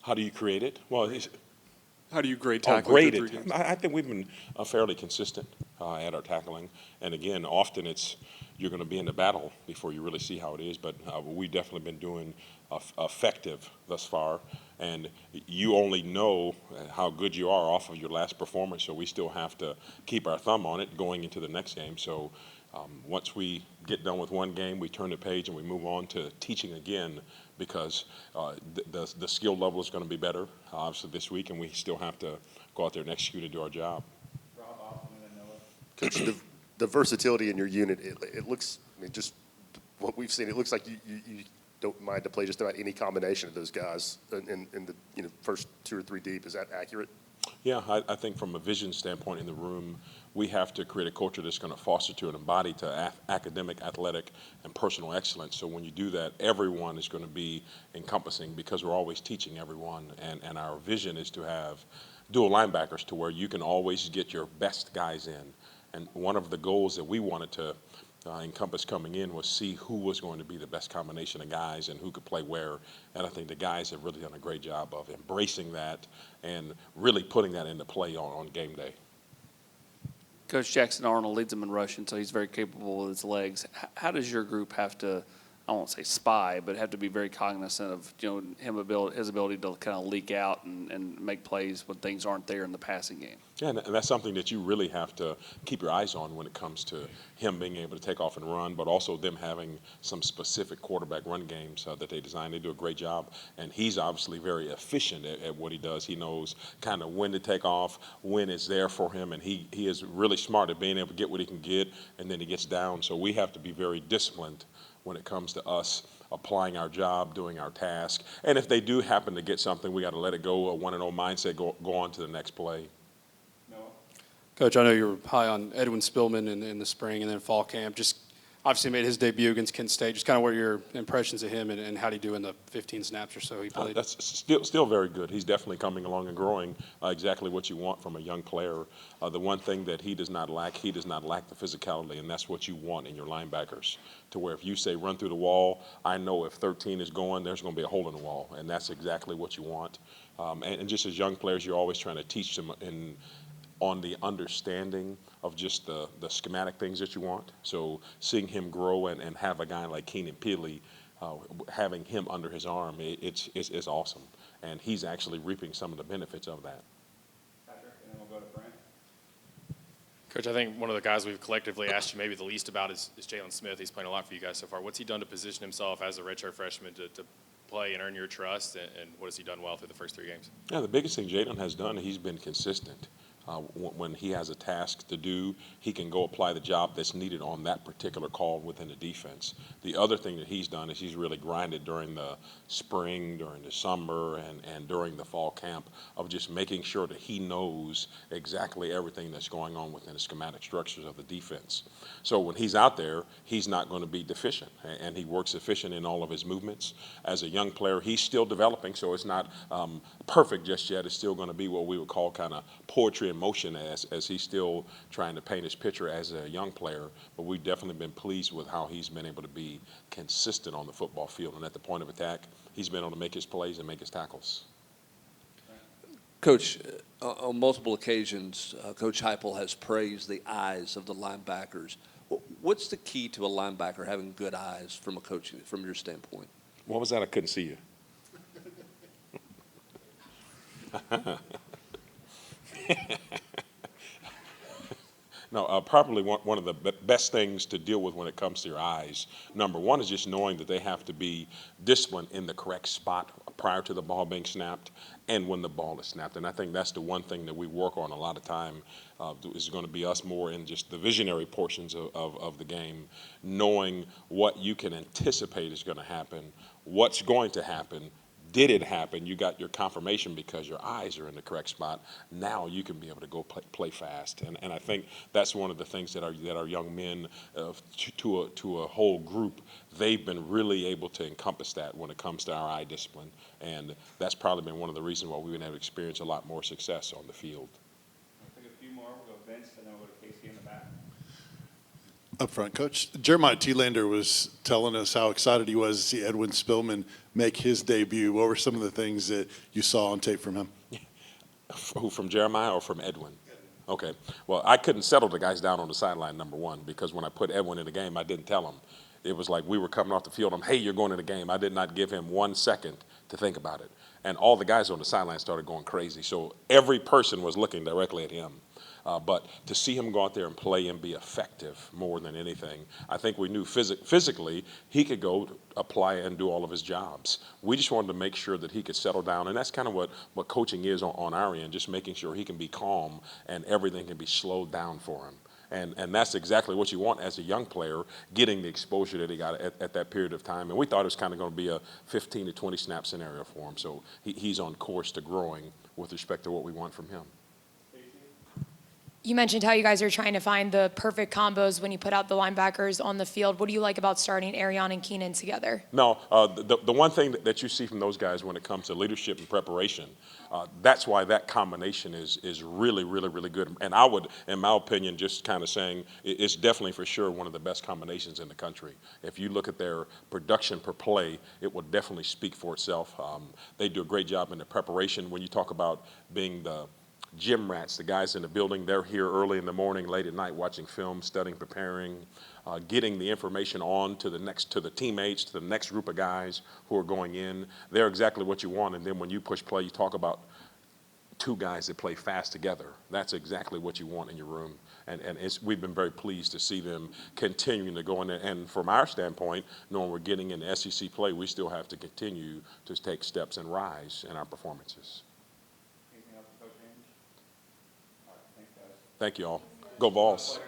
How do you create it? Well, How do you grade tackling grade through it. 3 games? I think we've been fairly consistent at our tackling. And again, often you're going to be in the battle before you really see how it is. But we've definitely been doing effective thus far. And you only know how good you are off of your last performance. So we still have to keep our thumb on it going into the next game. So once we get done with one game, we turn the page and we move on to teaching again, because the skill level is going to be better, obviously, this week, and we still have to go out there and execute and do our job. Coach, the versatility in your unit, it looks, I mean, just what we've seen, it looks like you don't mind to play just about any combination of those guys in the first 2 or 3 deep. Is that accurate? Yeah, I think from a vision standpoint in the room, we have to create a culture that's going to foster to and embody to academic, athletic, and personal excellence. So when you do that, everyone is going to be encompassing, because we're always teaching everyone. And our vision is to have dual linebackers to where you can always get your best guys in. And one of the goals that we wanted to encompass coming in was see who was going to be the best combination of guys and who could play where. And I think the guys have really done a great job of embracing that and really putting that into play on game day. Coach Jackson Arnold leads them in rushing, so he's very capable with his legs. How does your group have to, I won't say spy, but have to be very cognizant of his ability to kind of leak out and make plays when things aren't there in the passing game? Yeah, and that's something that you really have to keep your eyes on when it comes to him being able to take off and run, but also them having some specific quarterback run games that they design. They do a great job, and he's obviously very efficient at what he does. He knows kind of when to take off, when it's there for him, and he is really smart at being able to get what he can get, and then he gets down. So we have to be very disciplined when it comes to us applying our job, doing our task. And if they do happen to get something, we got to let it go, a 1-0 mindset, go on to the next play. Coach, I know you were high on Edwin Spillman in the spring and then fall camp. Just obviously made his debut against Kent State. Just kind of what are your impressions of him and how did he do in the 15 snaps or so he played? That's still very good. He's definitely coming along and growing, exactly what you want from a young player. The one thing that he does not lack the physicality, and that's what you want in your linebackers, to where if you say run through the wall, I know if 13 is going, there's going to be a hole in the wall, and that's exactly what you want. And just as young players, you're always trying to teach them on the understanding of just the schematic things that you want. So seeing him grow and have a guy like Keenan Peely, having him under his arm, it's awesome. And he's actually reaping some of the benefits of that. Patrick, and then we'll go to Brent. Coach, I think one of the guys we've collectively asked you maybe the least about is Jalen Smith. He's playing a lot for you guys so far. What's he done to position himself as a redshirt freshman to play and earn your trust, and what has he done well through the first 3 games? Yeah, the biggest thing Jalen has done, he's been consistent. When he has a task to do, he can go apply the job that's needed on that particular call within the defense. The other thing that he's done is he's really grinded during the spring, during the summer, and during the fall camp of just making sure that he knows exactly everything that's going on within the schematic structures of the defense. So when he's out there, he's not going to be deficient, and he works efficient in all of his movements. As a young player, he's still developing, so it's not perfect just yet. It's still going to be what we would call kind of poetry in motion as he's still trying to paint his picture as a young player. But we've definitely been pleased with how he's been able to be consistent on the football field. And at the point of attack, he's been able to make his plays and make his tackles. Coach, on multiple occasions, Coach Heupel has praised the eyes of the linebackers. What's the key to a linebacker having good eyes from your standpoint? What was that? I couldn't see you. No, probably one of the best things to deal with when it comes to your eyes, number one, is just knowing that they have to be disciplined in the correct spot prior to the ball being snapped and when the ball is snapped. And I think that's the one thing that we work on a lot of time is going to be us more in just the visionary portions of the game, knowing what you can anticipate is going to happen, what's going to happen. Did it happen? You got your confirmation because your eyes are in the correct spot. Now you can be able to go play fast, and I think that's one of the things that our young men, to a whole group, they've been really able to encompass that when it comes to our eye discipline, and that's probably been one of the reasons why we've been able to experience a lot more success on the field. We'll take a few more. We'll go Vince, and then we'll go to Casey in the back. Up front, Coach. Jeremiah Thielander was telling us how excited he was to see Edwin Spillman make his debut? What were some of the things that you saw on tape from him? Who, from Jeremiah or from Edwin? Okay. Well, I couldn't settle the guys down on the sideline, number one, because when I put Edwin in the game, I didn't tell him. It was like we were coming off the field. Hey, you're going in the game. I did not give him 1 second to think about it. And all the guys on the sideline started going crazy. So every person was looking directly at him. But to see him go out there and play and be effective more than anything, I think we knew physically he could go apply and do all of his jobs. We just wanted to make sure that he could settle down, and that's kind of what coaching is on our end, just making sure he can be calm and everything can be slowed down for him. And that's exactly what you want as a young player, getting the exposure that he got at that period of time. And we thought it was kind of going to be a 15 to 20 snap scenario for him. So he's on course to growing with respect to what we want from him. You mentioned how you guys are trying to find the perfect combos when you put out the linebackers on the field. What do you like about starting Arion and Keenan together? No, the one thing that you see from those guys when it comes to leadership and preparation, that's why that combination is really, really, really good. And I would, in my opinion, just kind of saying it's definitely for sure one of the best combinations in the country. If you look at their production per play, it will definitely speak for itself. They do a great job in the preparation. When you talk about being the gym rats, the guys in the building, they're here early in the morning, late at night, watching film, studying, preparing, getting the information on to the teammates, to the next group of guys who are going in. They're exactly what you want. And then when you push play, you talk about two guys that play fast together. That's exactly what you want in your room. And we've been very pleased to see them continuing to go in there. And from our standpoint, knowing we're getting into SEC play, we still have to continue to take steps and rise in our performances. Anything else, Coach Inge? All right, thanks, guys. Thank you all. Go Vols.